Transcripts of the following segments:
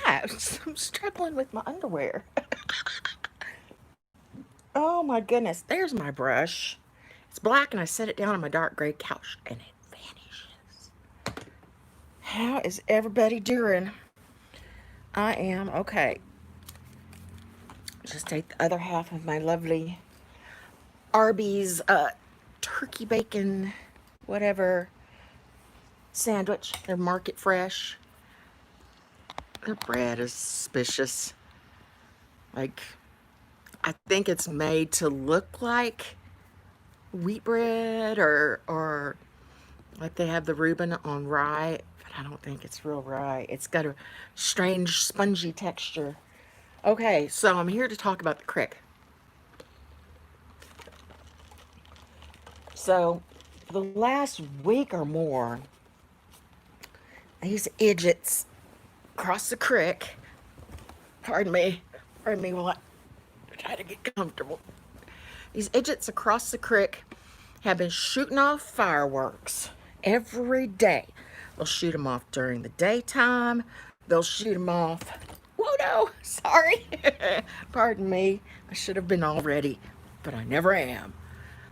I'm struggling with my underwear. Oh my goodness. There's my brush. It's black and I set it down on my dark gray couch and it vanishes. How is everybody doing? I am okay. Just take the other half of my lovely Arby's turkey bacon, whatever sandwich. They're market fresh. The bread is suspicious. Like, I think it's made to look like wheat bread or like they have the Reuben on rye, but I don't think it's real rye. It's got a strange spongy texture. Okay, so I'm here to talk about the Crick. So, the last week or more, these idiots across the Crick, pardon me while I try to get comfortable. These idiots across the Crick have been shooting off fireworks every day. They'll shoot them off during the daytime. They'll shoot them off. Whoa, no, sorry. Pardon me. I should have been all ready, but I never am.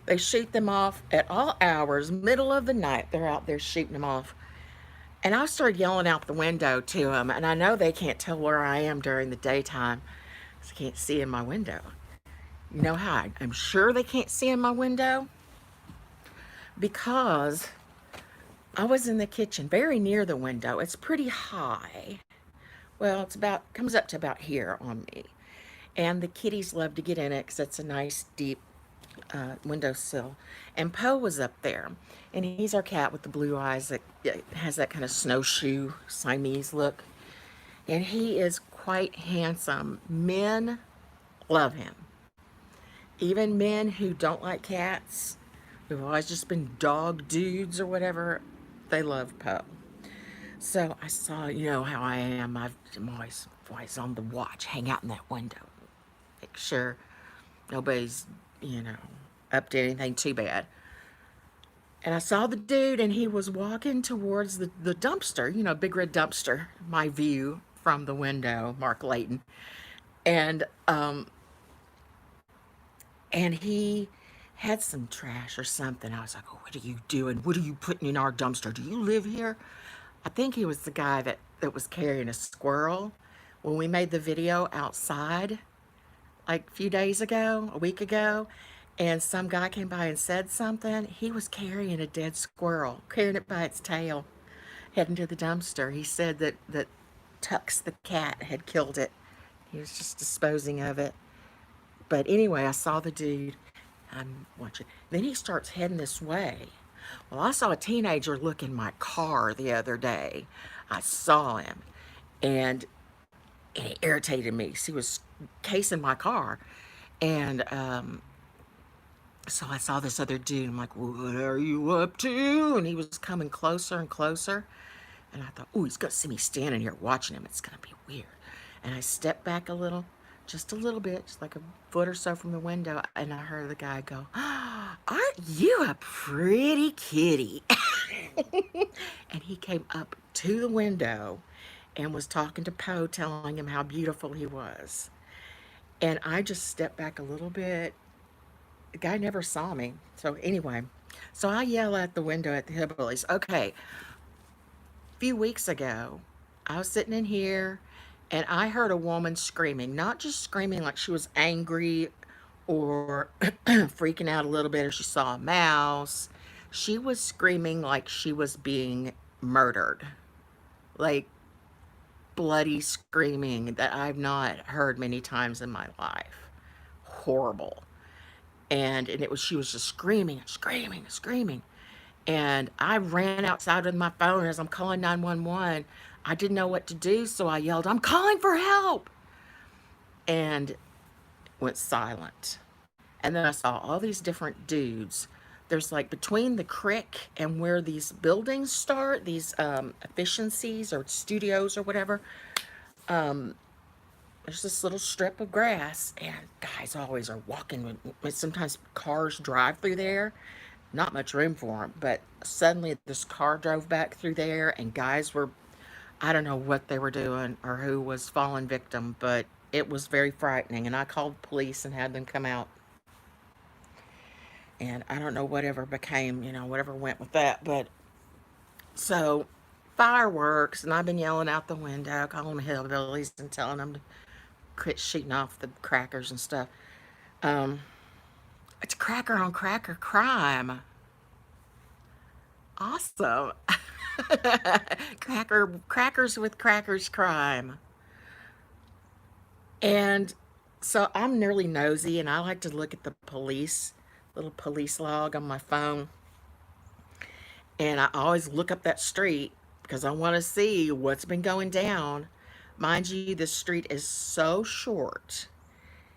They shoot them off at all hours, middle of the night. They're out there shooting them off. And I started yelling out the window to them, and I know they can't tell where I am during the daytime because I can't see in my window. You know how I'm sure they can't see in my window? Because I was in the kitchen, very near the window. It's pretty high. Well, it's about, comes up to about here on me. And the kitties love to get in it because it's a nice deep windowsill. And Poe was up there. And he's our cat with the blue eyes that has that kind of snowshoe Siamese look. And he is quite handsome. Men love him. Even men who don't like cats, who've always just been dog dudes or whatever, they love Poe. So I saw, you know how I am. I'm always on the watch, hang out in that window, make sure nobody's, up to anything too bad. And I saw the dude, and he was walking towards the dumpster, big red dumpster, my view from the window, Mark Layton. And and he had some trash or something. I was like, oh, what are you doing? What are you putting in our dumpster? Do you live here? I think he was the guy that was carrying a squirrel when we made the video outside like a few days ago, a week ago, and some guy came by and said something. He was carrying a dead squirrel, carrying it by its tail, heading to the dumpster. He said that Tux the cat had killed it. He was just disposing of it. But anyway, I saw the dude. I'm watching. Then he starts heading this way. Well, I saw a teenager look in my car the other day. I saw him, and it irritated me. So he was casing my car, and so I saw this other dude. I'm like, what are you up to? And he was coming closer and closer, and I thought, oh, he's gonna see me standing here watching him. It's gonna be weird. And I stepped back a little, just a little bit, just like a foot or so from the window, and I heard the guy go, oh, aren't you a pretty kitty? And he came up to the window and was talking to Poe, telling him how beautiful he was. And I just stepped back a little bit. The guy never saw me. So anyway, so I yell at the window at the hillbillies. Okay, a few weeks ago, I was sitting in here and I heard a woman screaming, not just screaming like she was angry or freaking out a little bit or she saw a mouse. She was screaming like she was being murdered. Like bloody screaming that I've not heard many times in my life. Horrible. And it was, she was just screaming and screaming and screaming. And I ran outside with my phone as I'm calling 911. I didn't know what to do, so I yelled, I'm calling for help. And went silent. And then I saw all these different dudes. There's like between the Crick and where these buildings start, these efficiencies or studios or whatever, there's this little strip of grass, and guys always are walking. Sometimes cars drive through there, not much room for them, but suddenly this car drove back through there, and guys were I don't know what they were doing or who was fallen victim, but it was very frightening. And I called the police and had them come out. And I don't know whatever became, whatever went with that. But so fireworks, and I've been yelling out the window, calling them hillbillies and telling them to quit shooting off the crackers and stuff. Um, it's cracker on cracker crime. Awesome. Crackers with crackers crime. And so I'm nearly nosy and I like to look at the little police log on my phone. And I always look up that street because I want to see what's been going down. Mind you, this street is so short.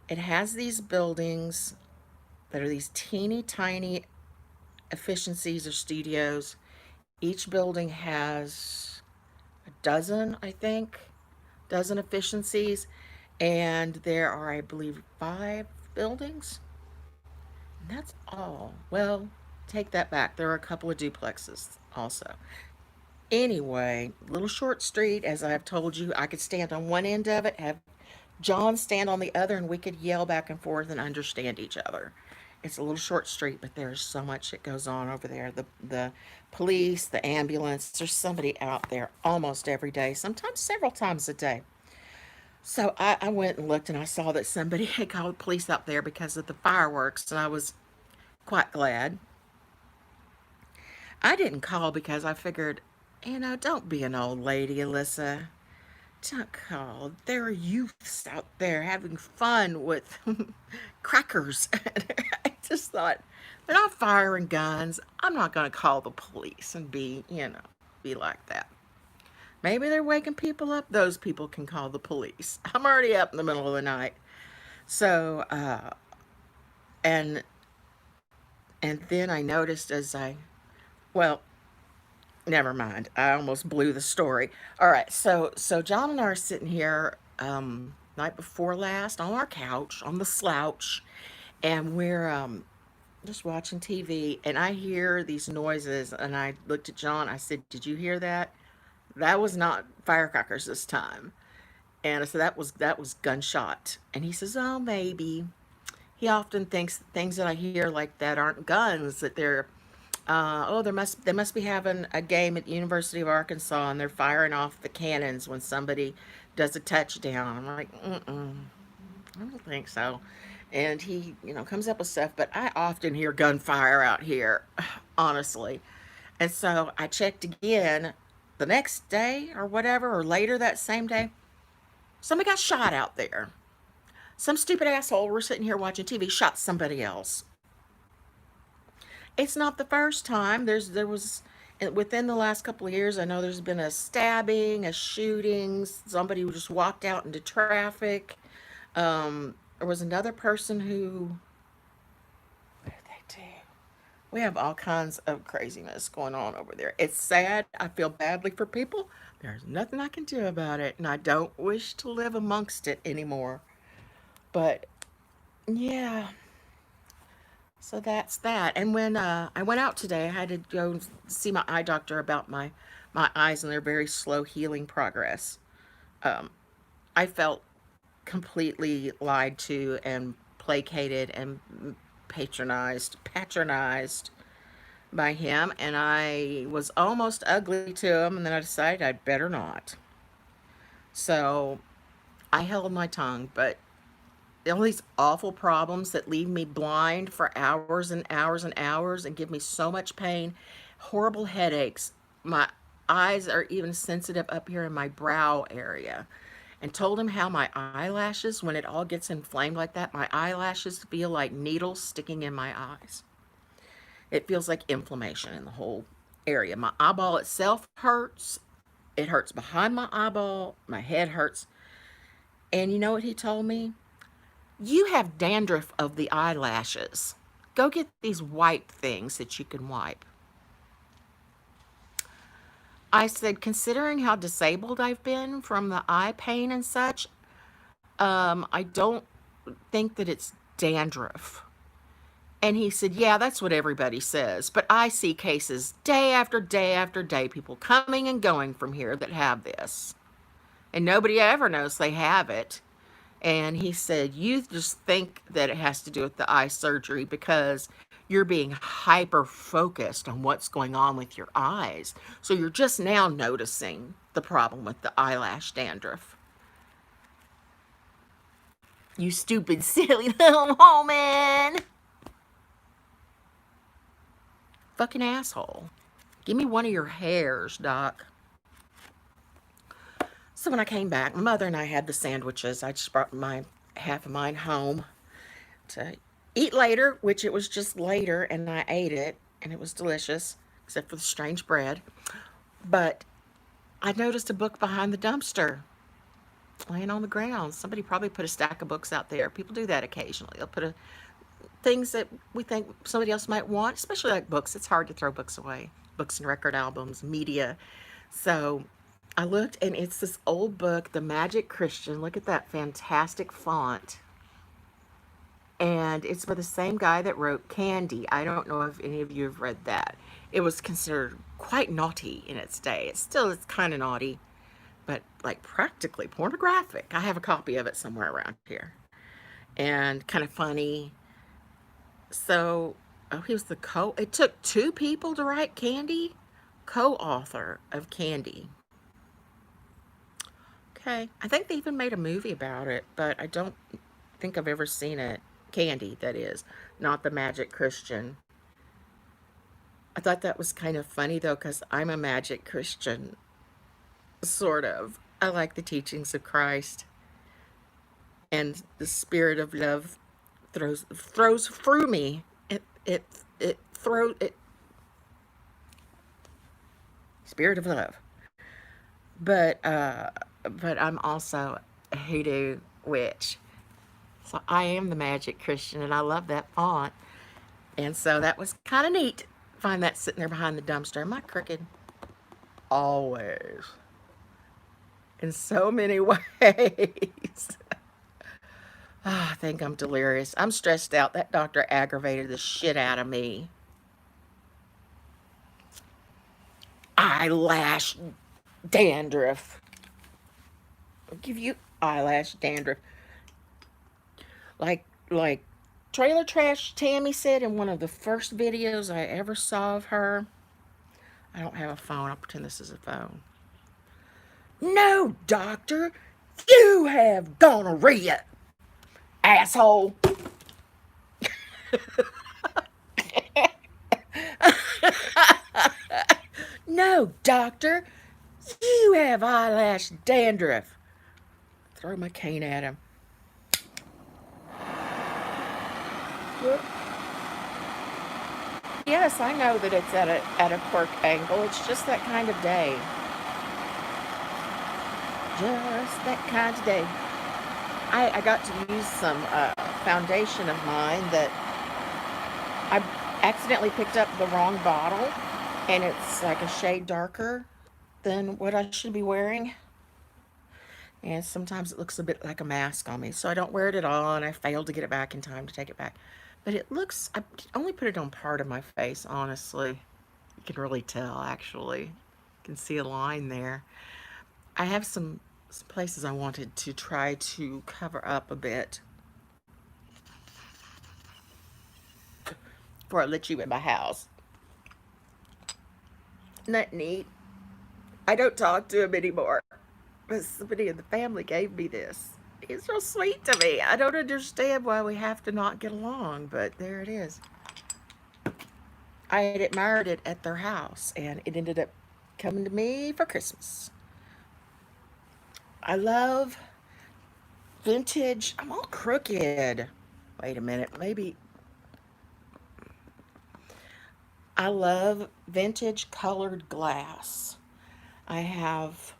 It has these buildings that are these teeny tiny efficiencies or studios. Each building has a dozen, I think, dozen efficiencies. And there are, I believe, 5 buildings. And that's all. Well, take that back. There are a couple of duplexes also. Anyway, little short street, as I've told you, I could stand on one end of it, have John stand on the other, and we could yell back and forth and understand each other. It's a little short street, but there's so much that goes on over there. The police, the ambulance, there's somebody out there almost every day, sometimes several times a day. So I went and looked and I saw that somebody had called the police out there because of the fireworks, and I was quite glad. I didn't call because I figured, don't be an old lady, Alyssa. Don't call. There are youths out there having fun with crackers. I just thought, they're not firing guns. I'm not going to call the police and be like that. Maybe they're waking people up. Those people can call the police. I'm already up in the middle of the night. So, and and then I noticed well, never mind. I almost blew the story. All right, so John and I are sitting here night before last on our couch on the slouch, and we're just watching TV, and I hear these noises, and I looked at John. I said, "Did you hear that? That was not firecrackers this time." And I said, "That was gunshot." And he says, "Oh, maybe." He often thinks things that I hear like that aren't guns, that they're they must be having a game at the University of Arkansas and they're firing off the cannons when somebody does a touchdown. I'm like, I don't think so. And he, comes up with stuff, but I often hear gunfire out here, honestly. And so I checked again the next day or whatever, or later that same day. Somebody got shot out there. Some stupid asshole, we're sitting here watching TV, shot somebody else. It's not the first time. There was within the last couple of years. I know there's been a stabbing, a shooting. Somebody who just walked out into traffic. There was another person who. What did they do? We have all kinds of craziness going on over there. It's sad. I feel badly for people. There's nothing I can do about it, and I don't wish to live amongst it anymore. But yeah, so that's that. And when I went out today, I had to go see my eye doctor about my eyes and their very slow healing progress. Um, I felt completely lied to and placated and patronized by him, and I was almost ugly to him, and then I decided I'd better not. So I held my tongue, but all these awful problems that leave me blind for hours and hours and hours and give me so much pain, horrible headaches. My eyes are even sensitive up here in my brow area. And told him how my eyelashes, when it all gets inflamed like that, my eyelashes feel like needles sticking in my eyes. It feels like inflammation in the whole area. My eyeball itself hurts. It hurts behind my eyeball. My head hurts. And you know what he told me? You have dandruff of the eyelashes. Go get these wipe things that you can wipe. I said, considering how disabled I've been from the eye pain and such, I don't think that it's dandruff. And he said, yeah, that's what everybody says. But I see cases day after day after day, people coming and going from here that have this. And nobody ever knows they have it. And he said, you just think that it has to do with the eye surgery because you're being hyper focused on what's going on with your eyes. So you're just now noticing the problem with the eyelash dandruff. You stupid, silly little woman. Fucking asshole. Give me one of your hairs, Doc. So when I came back, my mother and I had the sandwiches. I just brought my half of mine home to eat later, which it was just later, and I ate it, and it was delicious, except for the strange bread. But I noticed a book behind the dumpster laying on the ground. Somebody probably put a stack of books out there. People do that occasionally. They'll put things that we think somebody else might want, especially like books. It's hard to throw books away. Books and record albums, media. So I looked, and it's this old book, The Magic Christian. Look at that fantastic font. And it's by the same guy that wrote Candy. I don't know if any of you have read that. It was considered quite naughty in its day. It still is kind of naughty, but like practically pornographic. I have a copy of it somewhere around here. And kind of funny. So, oh, he was it took two people to write Candy? Co-author of Candy. Okay. I think they even made a movie about it, but I don't think I've ever seen it. Candy, that is, not The Magic Christian. I thought that was kind of funny, though, because I'm a magic Christian, sort of. I like the teachings of Christ, and the spirit of love throws through me. It throws it. Spirit of love, but I'm also a hoodoo witch. So I am the magic Christian, and I love that font. And so that was kind of neat. Find that sitting there behind the dumpster. Am I crooked? Always. In so many ways. I think I'm delirious. I'm stressed out. That doctor aggravated the shit out of me. Eyelash dandruff. I'll give you eyelash dandruff. Like Trailer Trash Tammy said in one of the first videos I ever saw of her. I don't have a phone. I'll pretend this is a phone. No, doctor. You have gonorrhea, asshole. No, doctor. You have eyelash dandruff. Throw my cane at him. Yes, I know that it's at a quirk angle. It's just that kind of day. Just that kind of day. I got to use some foundation of mine that I accidentally picked up the wrong bottle, and it's like a shade darker than what I should be wearing. And sometimes it looks a bit like a mask on me, so I don't wear it at all, and I failed to get it back in time to take it back. But it looks, I only put it on part of my face, honestly. You can really tell, actually. You can see a line there. I have some places I wanted to try to cover up a bit before I let you in my house. Isn't that neat? I don't talk to him anymore. But somebody in the family gave me this. It's real sweet to me. I don't understand why we have to not get along, but there it is. I had admired it at their house, and it ended up coming to me for Christmas. I love vintage. I'm all crooked. Wait a minute. Maybe. I love vintage colored glass. I have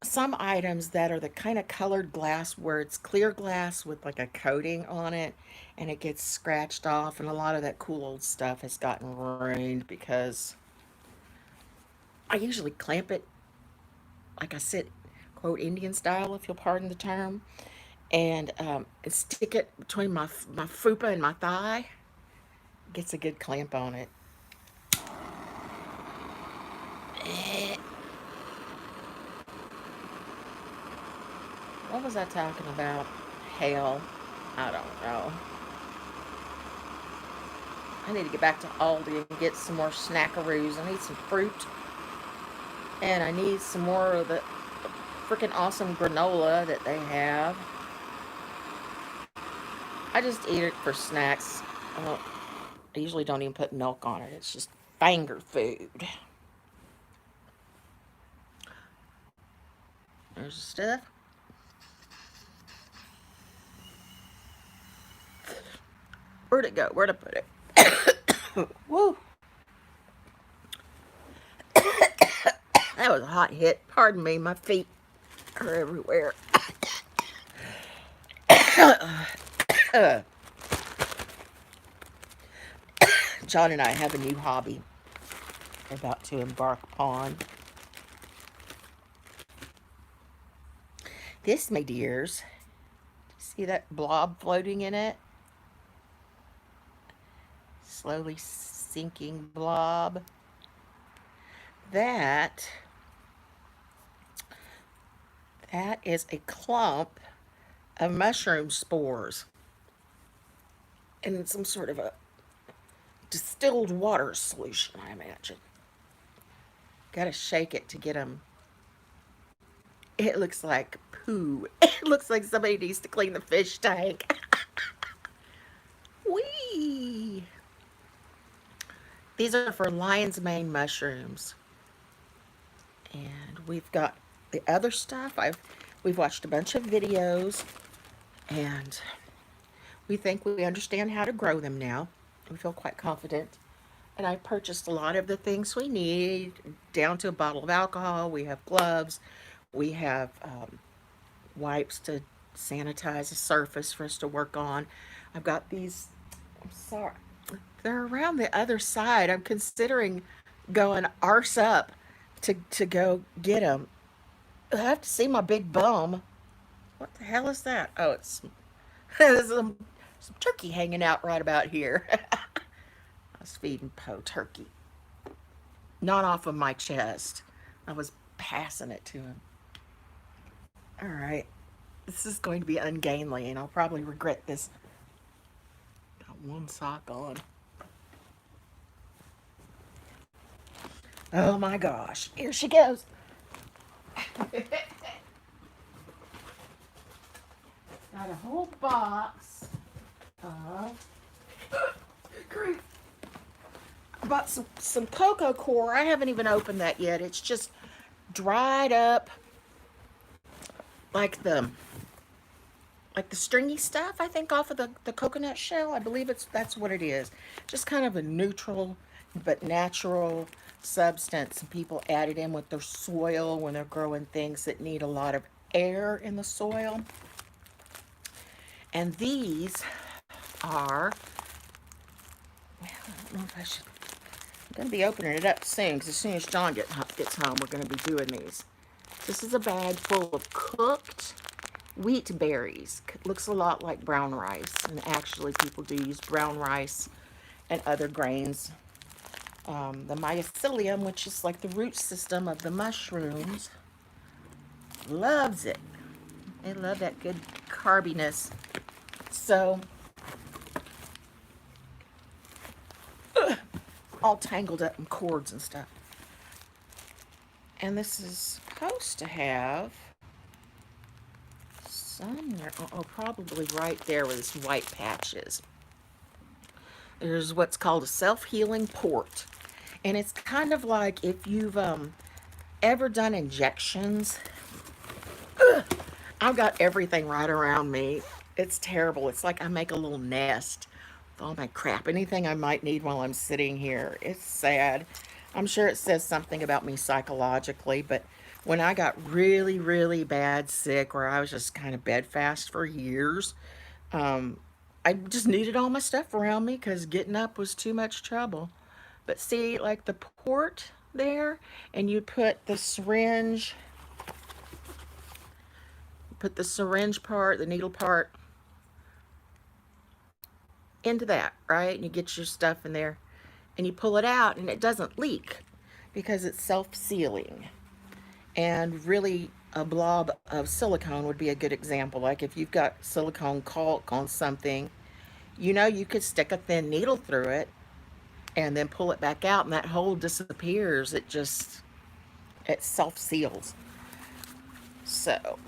some items that are the kind of colored glass where it's clear glass with like a coating on it, and it gets scratched off, and a lot of that cool old stuff has gotten ruined because I usually clamp it, like I said, quote, Indian style, if you'll pardon the term, and stick it between my fupa and my thigh, Gets a good clamp on it. What was I talking about? Hell, I don't know. I need to get back to Aldi and get some more snackaroos. I need some fruit, and I need some more of the freaking awesome granola that they have. I just eat it for snacks. I usually don't even put milk on it. It's just finger food. There's the stuff. Where'd it go? Where'd I put it? Woo! That was a hot hit. Pardon me, my feet are everywhere. John and I have a new hobby we're about to embark upon. This, my dears, see that blob floating in it? Slowly sinking blob. That is a clump of mushroom spores in some sort of a distilled water solution, I imagine. Gotta shake it to get them. It looks like poo. It looks like somebody needs to clean the fish tank. Whee! These are for lion's mane mushrooms. And we've got the other stuff. We've watched a bunch of videos, and we think we understand how to grow them now. We feel quite confident. And I purchased a lot of the things we need, down to a bottle of alcohol. We have gloves. We have wipes to sanitize the surface for us to work on. I've got these, I'm sorry, they're around the other side. I'm considering going arse up to go get them. I have to see my big bum. What the hell is that? Oh, it's there's some turkey hanging out right about here. I was feeding Poe turkey. Not off of my chest. I was passing it to him. All right. This is going to be ungainly, and I'll probably regret this. Got one sock on. Oh my gosh. Here she goes. Got a whole box of. Great. I bought some cocoa core. I haven't even opened that yet. It's just dried up like the stringy stuff, I think, off of the coconut shell. I believe that's what it is. Just kind of a neutral but natural substance. And people add it in with their soil when they're growing things that need a lot of air in the soil. And these are, well, I don't know if I should, I'm going to be opening it up soon, because as soon as John gets home, we're going to be doing these. This is a bag full of cooked wheat berries. Looks a lot like brown rice, and actually people do use brown rice and other grains. The mycelium, which is like the root system of the mushrooms, loves it. They love that good carbiness. So, all tangled up in cords and stuff. And this is supposed to have somewhere, oh, probably right there where this white patch is. There's what's called a SelfHealing Port. And it's kind of like if you've ever done injections. I've got everything right around me. It's terrible. It's like I make a little nest with all my crap. Anything I might need while I'm sitting here. It's sad. I'm sure it says something about me psychologically, but when I got really, really bad sick, where I was just kind of bedfast for years, I just needed all my stuff around me because getting up was too much trouble. But see, like the port there, and you put the syringe part, the needle part into that, right? And you get your stuff in there and you pull it out and it doesn't leak because it's self-sealing. And really, a blob of silicone would be a good example. Like if you've got silicone caulk on something, you know, you could stick a thin needle through it and then pull it back out and that hole disappears. It self-seals. So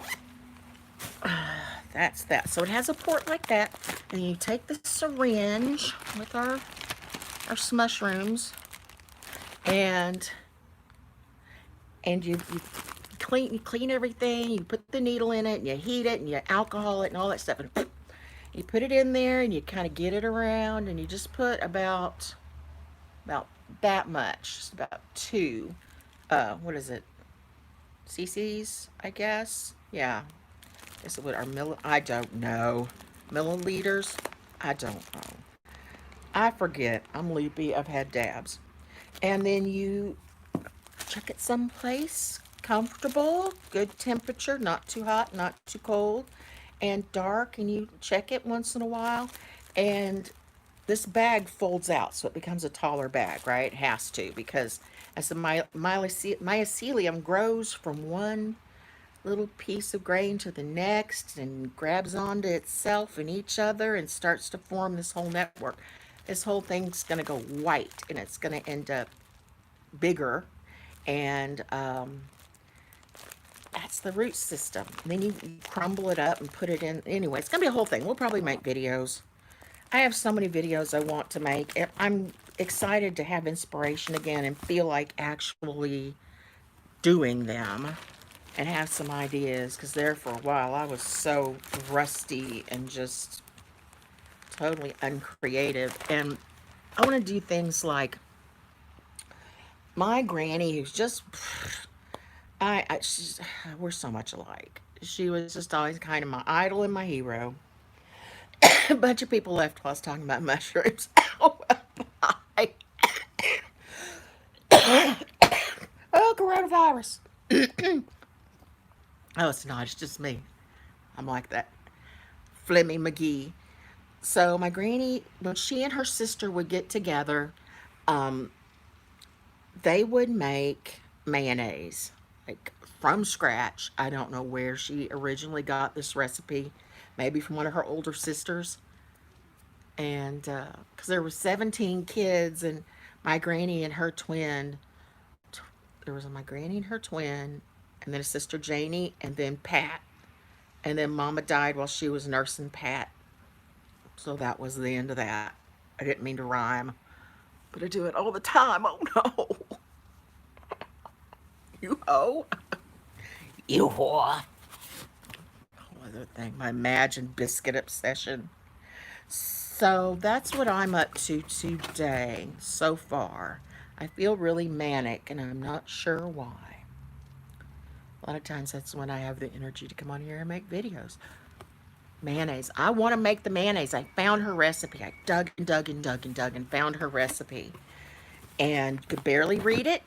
that's that. So it has a port like that. And you take the syringe with our mushrooms and you clean everything, you put the needle in it and you heat it and you alcohol it and all that stuff. And you put it in there and you kind of get it around and you just put about that much, just about two, what is it, cc's, I guess. Yeah, is it what our I don't know, milliliters, I don't know, I forget, I'm loopy, I've had dabs. And then you check it someplace comfortable, good temperature, not too hot, not too cold, and dark, and you check it once in a while. And this bag folds out, so it becomes a taller bag, right? It has to, because as the mycelium grows from one little piece of grain to the next and grabs onto itself and each other and starts to form this whole network, this whole thing's going to go white and it's going to end up bigger. And that's the root system. And then you crumble it up and put it in. Anyway, it's going to be a whole thing. We'll probably make videos. I have so many videos I want to make. I'm excited to have inspiration again and feel like actually doing them and have some ideas, because there for a while I was so rusty and just totally uncreative. And I want to do things like my granny, who's just, we're so much alike. She was just always kind of my idol and my hero. A bunch of people left while I was talking about mushrooms. Oh, bye. Oh, coronavirus. Oh, it's not. It's just me. I'm like that. Flemmy McGee. So my granny, when she and her sister would get together, um, they would make mayonnaise, like from scratch. I don't know where she originally got this recipe. Maybe from one of her older sisters. And because there were 17 kids, and my granny and her twin, there was my granny and her twin, and then a sister Janie, and then Pat. And then Mama died while she was nursing Pat. So that was the end of that. I didn't mean to rhyme, but I do it all the time. Oh no. You ho. You whore. Whole other thing, my imagined biscuit obsession. So that's what I'm up to today so far. I feel really manic and I'm not sure why. A lot of times that's when I have the energy to come on here and make videos. Mayonnaise. I want to make the mayonnaise. I found her recipe. I dug and dug and dug and dug and found her recipe. And could barely read it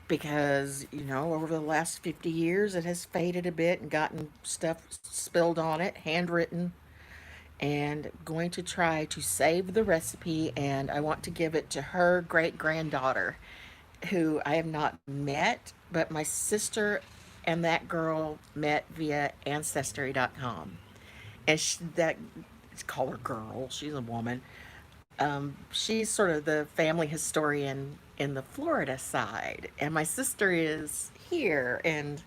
because, you know, over the last 50 years it has faded a bit and gotten stuff spilled on it, handwritten. And going to try to save the recipe, and I want to give it to her great-granddaughter, who I have not met, but my sister and that girl met via Ancestry.com. And call her girl, she's a woman. She's sort of the family historian in the Florida side, and my sister is here, and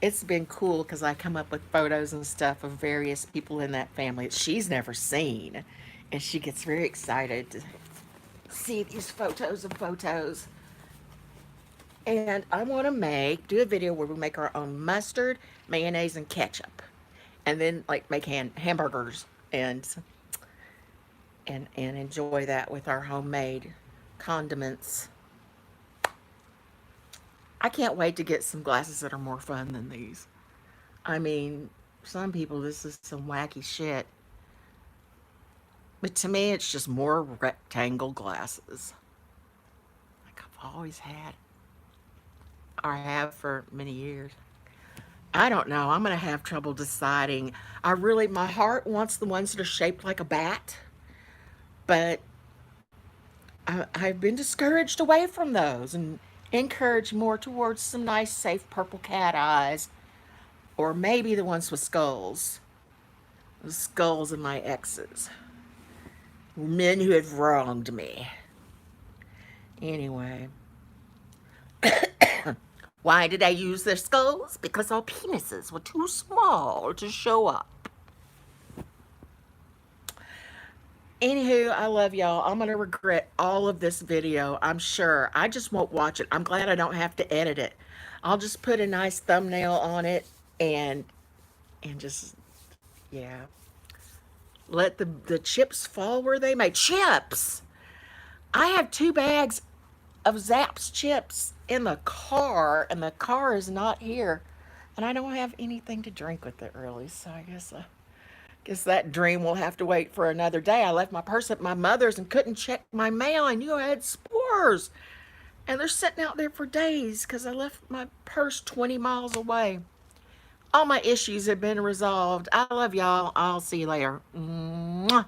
it's been cool because I come up with photos and stuff of various people in that family that she's never seen, and she gets very excited to see these photos of photos. And I want to do a video where we make our own mustard, mayonnaise, and ketchup, and then like make hamburgers and enjoy that with our homemade condiments. I can't wait to get some glasses that are more fun than these. I mean, some people, this is some wacky shit. But to me, it's just more rectangle glasses. Like I've always had, or have for many years. I don't know. I'm going to have trouble deciding. My heart wants the ones that are shaped like a bat. But I've been discouraged away from those and encouraged more towards some nice, safe purple cat eyes, or maybe the ones with skulls. The skulls of my exes. Men who have wronged me. Anyway. Why did I use their skulls? Because our penises were too small to show up. Anywho, I love y'all. I'm going to regret all of this video, I'm sure. I just won't watch it. I'm glad I don't have to edit it. I'll just put a nice thumbnail on it and just, yeah. Let the chips fall where they may. Chips! I have 2 bags of Zapp's chips in the car, and the car is not here. And I don't have anything to drink with it, really, so I guess that dream will have to wait for another day. I left my purse at my mother's and couldn't check my mail. I knew I had spores. And they're sitting out there for days because I left my purse 20 miles away. All my issues have been resolved. I love y'all. I'll see you later. Mwah.